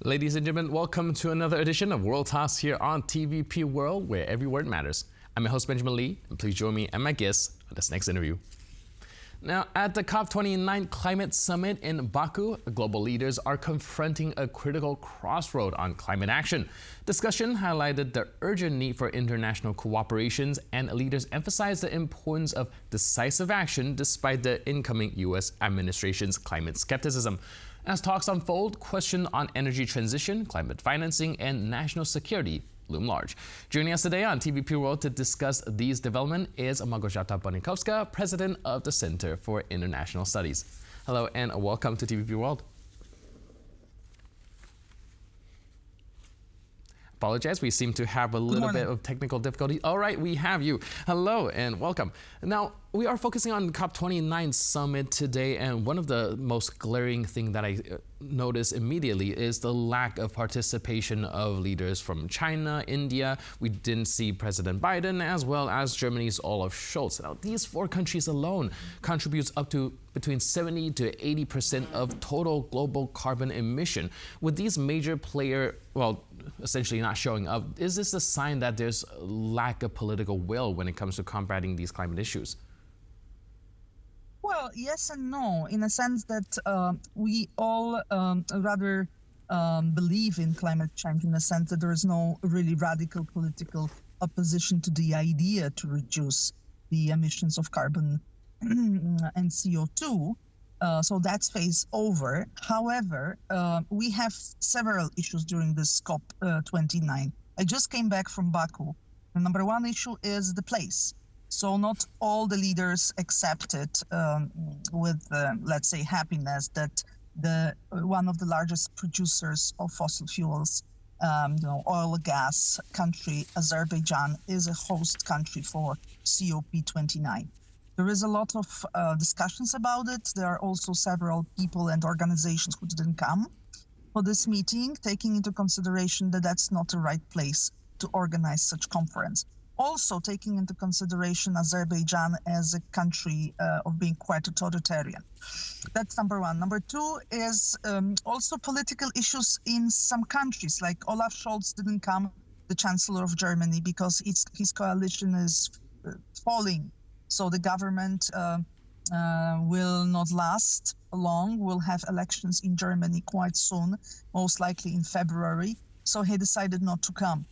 Ladies and gentlemen, welcome to another edition of World Talks here on TVP World, where every word matters. I'm your host, Benjamin Lee, and please join me and my guests on this next interview. Now, at the COP29 climate summit in Baku, global leaders are confronting a critical crossroad on climate action. Discussion highlighted the urgent need for international cooperations, and leaders emphasized the importance of decisive action despite the incoming U.S. administration's climate skepticism. As talks unfold, questions on energy transition, climate financing, and national security loom large. Joining us today on TVP World to discuss these developments is Małgorzata Bonikowska, president of the Center for International Studies. Hello and welcome to TVP World. Apologize, we seem to have a little bit of technical difficulty. All right, we have you. Hello and welcome. Now, we are focusing on COP29 summit today, and one of the most glaring things that I noticed immediately is the lack of participation of leaders from China, India. We didn't see President Biden, as well as Germany's Olaf Scholz. Now, these four countries alone contributes up to between 70 to 80% of total global carbon emission. With these major players, essentially not showing up, is this a sign that there's a lack of political will when it comes to combating these climate issues? Well, yes and no, in a sense that we all rather believe in climate change, in the sense that there is no really radical political opposition to the idea to reduce the emissions of carbon and CO2. So that's phase over. However, we have several issues during this COP29. I just came back from Baku. The number one issue is the place. So not all the leaders accepted with, let's say, happiness that one of the largest producers of fossil fuels, oil and gas country, Azerbaijan, is a host country for COP29. There is a lot of discussions about it. There are also several people and organizations who didn't come for this meeting, taking into consideration that that's not the right place to organize such conference. Also taking into consideration Azerbaijan as a country of being quite authoritarian. That's number one. Number two is also political issues in some countries, like Olaf Scholz didn't come, the Chancellor of Germany, because his coalition is falling. So the government will not last long. We'll have elections in Germany quite soon, most likely in February. So he decided not to come.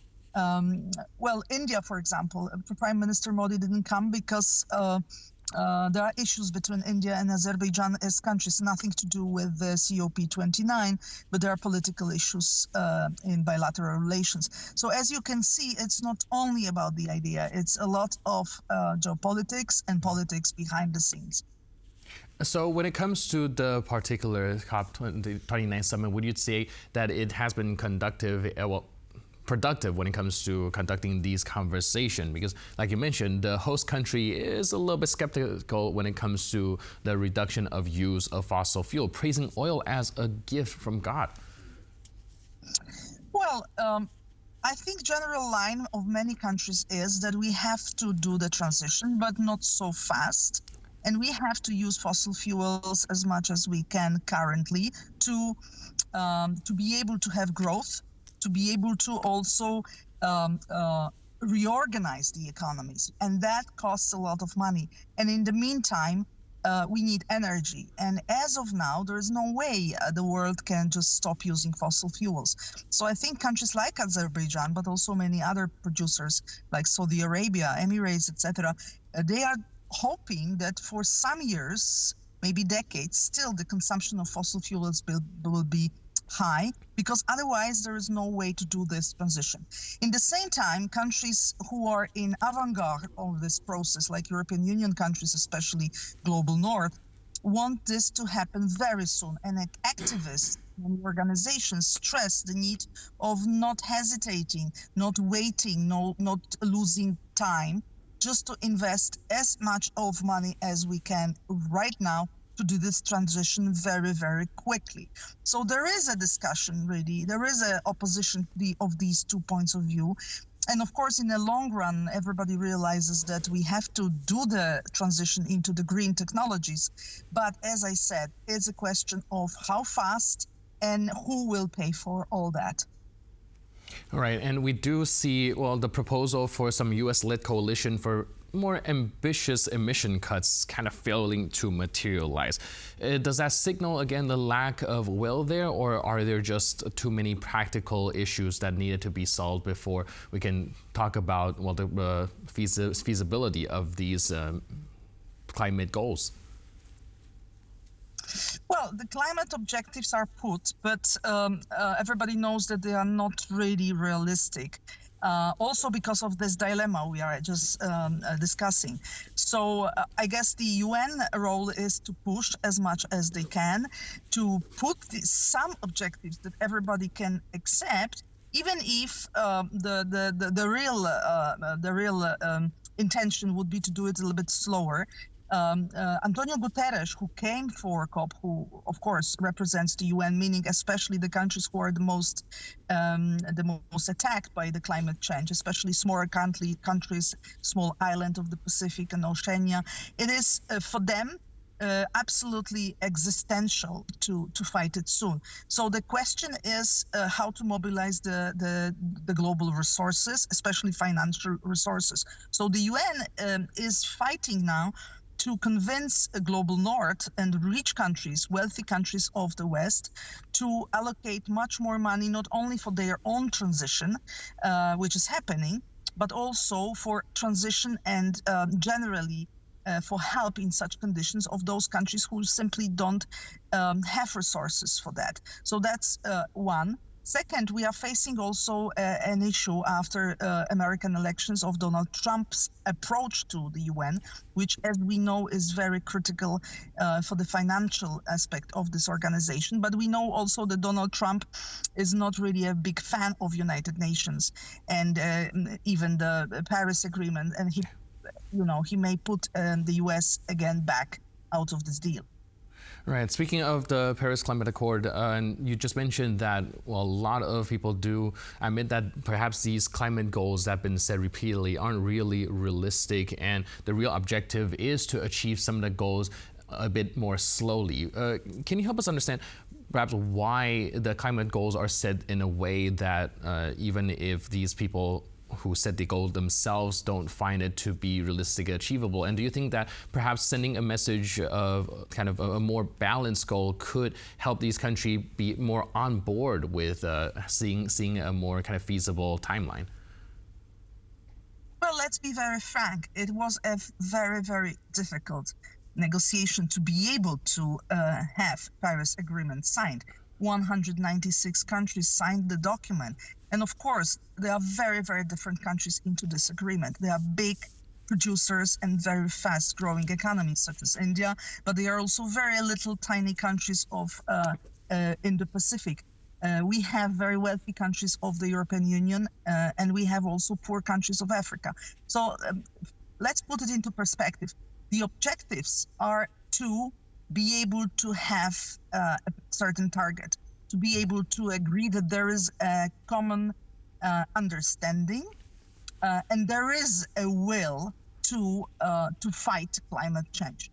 India, for example, Prime Minister Modi didn't come because there are issues between India and Azerbaijan as countries, nothing to do with the COP29, but there are political issues in bilateral relations. So as you can see, it's not only about the idea, it's a lot of geopolitics and politics behind the scenes. So when it comes to the particular COP29 summit, would you say that it has been productive when it comes to conducting these conversations? Because like you mentioned, the host country is a little bit skeptical when it comes to the reduction of use of fossil fuel, praising oil as a gift from God. Well, I think general line of many countries is that we have to do the transition, but not so fast. And we have to use fossil fuels as much as we can currently to be able to have growth, to be able to also reorganize the economies. And that costs a lot of money. And in the meantime, we need energy. And as of now, there is no way the world can just stop using fossil fuels. So I think countries like Azerbaijan, but also many other producers like Saudi Arabia, Emirates, etc., they are hoping that for some years, maybe decades, still the consumption of fossil fuels will be high, because otherwise there is no way to do this transition. In the same time, countries who are in avant-garde of this process, like European Union countries, especially Global North, want this to happen very soon. And activists and organizations stress the need of not hesitating, not waiting, not losing time, just to invest as much of money as we can right now to do this transition very, very quickly. So there is a discussion, really. There is an opposition of these 2 points of view. And of course, in the long run, everybody realizes that we have to do the transition into the green technologies. But as I said, it's a question of how fast and who will pay for all that. All right, and we do see, well, the proposal for some US-led coalition for more ambitious emission cuts kind of failing to materialize. Does that signal, again, the lack of will there, or are there just too many practical issues that needed to be solved before we can talk about, well, the feasibility of these climate goals? Well, the climate objectives are put, but everybody knows that they are not really realistic. Also because of this dilemma we are just discussing. So I guess the UN role is to push as much as they can to put some objectives that everybody can accept, even if the real intention would be to do it a little bit slower. Antonio Guterres, who came for COP, who of course represents the UN, meaning especially the countries who are the most attacked by the climate change, especially smaller countries, small island of the Pacific and Oceania. It is for them absolutely existential to fight it soon. So the question is how to mobilize the global resources, especially financial resources. So the UN is fighting now to convince a global north and rich countries, wealthy countries of the West, to allocate much more money, not only for their own transition, which is happening, but also for transition and generally for help in such conditions of those countries who simply don't have resources for that. So that's one. Second, we are facing also an issue after American elections of Donald Trump's approach to the UN, which, as we know, is very critical for the financial aspect of this organization. But we know also that Donald Trump is not really a big fan of United Nations and even the Paris Agreement, and he may put the US again back out of this deal. Right. Speaking of the Paris Climate Accord, and you just mentioned that, well, a lot of people do admit that perhaps these climate goals that have been said repeatedly aren't really realistic, and the real objective is to achieve some of the goals a bit more slowly. Can you help us understand perhaps why the climate goals are set in a way that even if these people who set the goal themselves don't find it to be realistic and achievable? And do you think that perhaps sending a message of kind of a more balanced goal could help these countries be more on board with seeing a more kind of feasible timeline? Well, let's be very frank. It was a very, very difficult negotiation to be able to have Paris Agreement signed. 196 countries signed the document. And of course, there are very, very different countries into this agreement. They are big producers and very fast growing economies such as India, but they are also very little tiny countries in the Pacific. We have very wealthy countries of the European Union, and we have also poor countries of Africa. So let's put it into perspective. The objectives are to be able to have a certain target, to be able to agree that there is a common understanding and there is a will to fight climate change.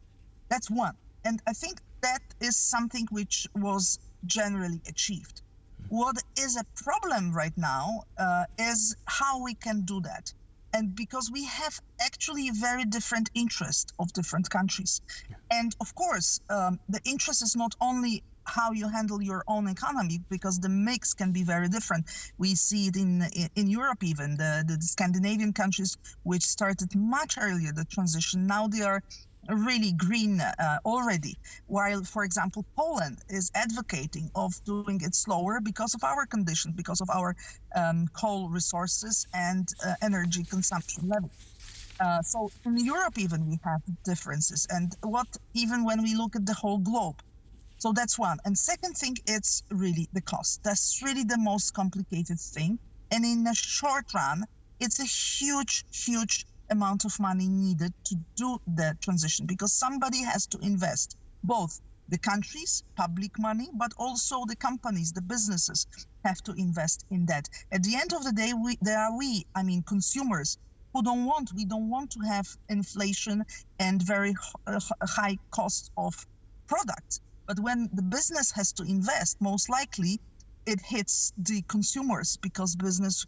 That's one. And I think that is something which was generally achieved. What is a problem right now is how we can do that. And because we have actually very different interests of different countries. And of course, the interest is not only how you handle your own economy, because the mix can be very different. We see it in Europe even, the Scandinavian countries, which started much earlier the transition. Now they are really green already, while, for example, Poland is advocating of doing it slower because of our conditions, because of our coal resources and energy consumption level. So in Europe even we have differences, and even when we look at the whole globe. So that's one. And second thing, it's really the cost. That's really the most complicated thing. And in the short run, it's a huge, huge amount of money needed to do the transition, because somebody has to invest, both the countries, public money, but also the companies, the businesses have to invest in that. At the end of the day, consumers we don't want to have inflation and very high cost of products. But when the business has to invest, most likely it hits the consumers because business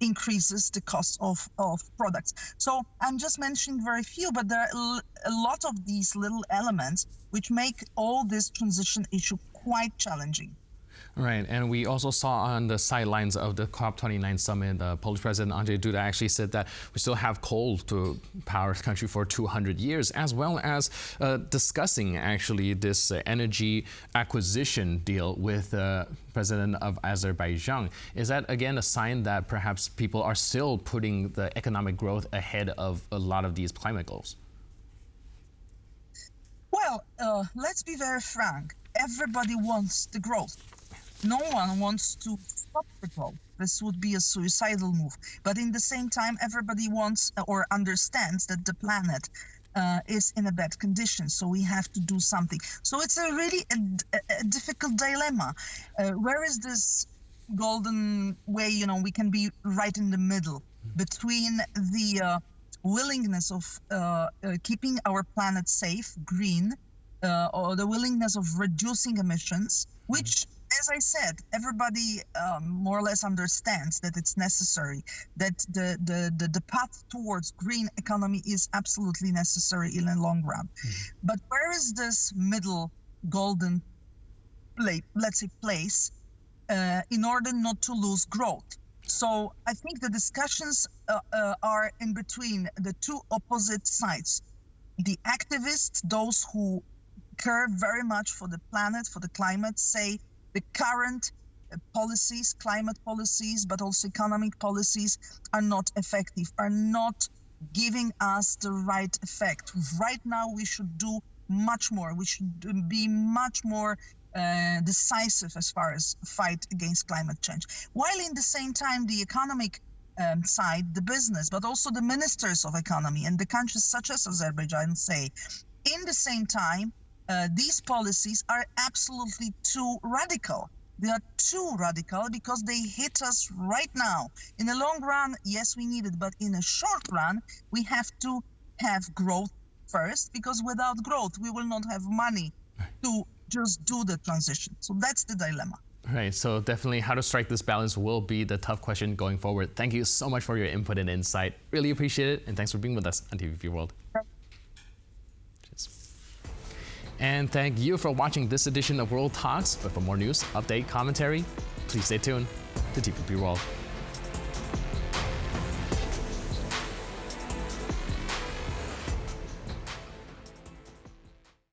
increases the cost of products. So I'm just mentioning very few, but there are a lot of these little elements which make all this transition issue quite challenging. Right, and we also saw on the sidelines of the COP29 summit, Polish President Andrzej Duda actually said that we still have coal to power the country for 200 years, as well as discussing actually this energy acquisition deal with President of Azerbaijan. Is that again a sign that perhaps people are still putting the economic growth ahead of a lot of these climate goals? Well, let's be very frank. Everybody wants the growth. No one wants to stop the growth. This would be a suicidal move. But in the same time, everybody wants or understands that the planet is in a bad condition. So we have to do something. So it's a really a difficult dilemma. Where is this golden way, we can be right in the middle between the willingness of keeping our planet safe, green, or the willingness of reducing emissions, which, as I said, everybody more or less understands that it's necessary, that the path towards green economy is absolutely necessary in the long run. But where is this middle golden place in order not to lose growth? So I think the discussions are in between the two opposite sides. The activists, those who care very much for the planet, for the climate, say the current policies, climate policies, but also economic policies are not effective, are not giving us the right effect. Right now, we should do much more. We should be much more decisive as far as fight against climate change. While in the same time, the economic side, the business, but also the ministers of economy and the countries such as Azerbaijan say, in the same time, these policies are absolutely too radical. They are too radical because they hit us right now. In the long run, yes, we need it, but in a short run, we have to have growth first, because without growth, we will not have money to just do the transition. So that's the dilemma. Right, so definitely how to strike this balance will be the tough question going forward. Thank you so much for your input and insight. Really appreciate it, and thanks for being with us on TVP World. And thank you for watching this edition of World Talks. But for more news, update, commentary, please stay tuned to TVP World.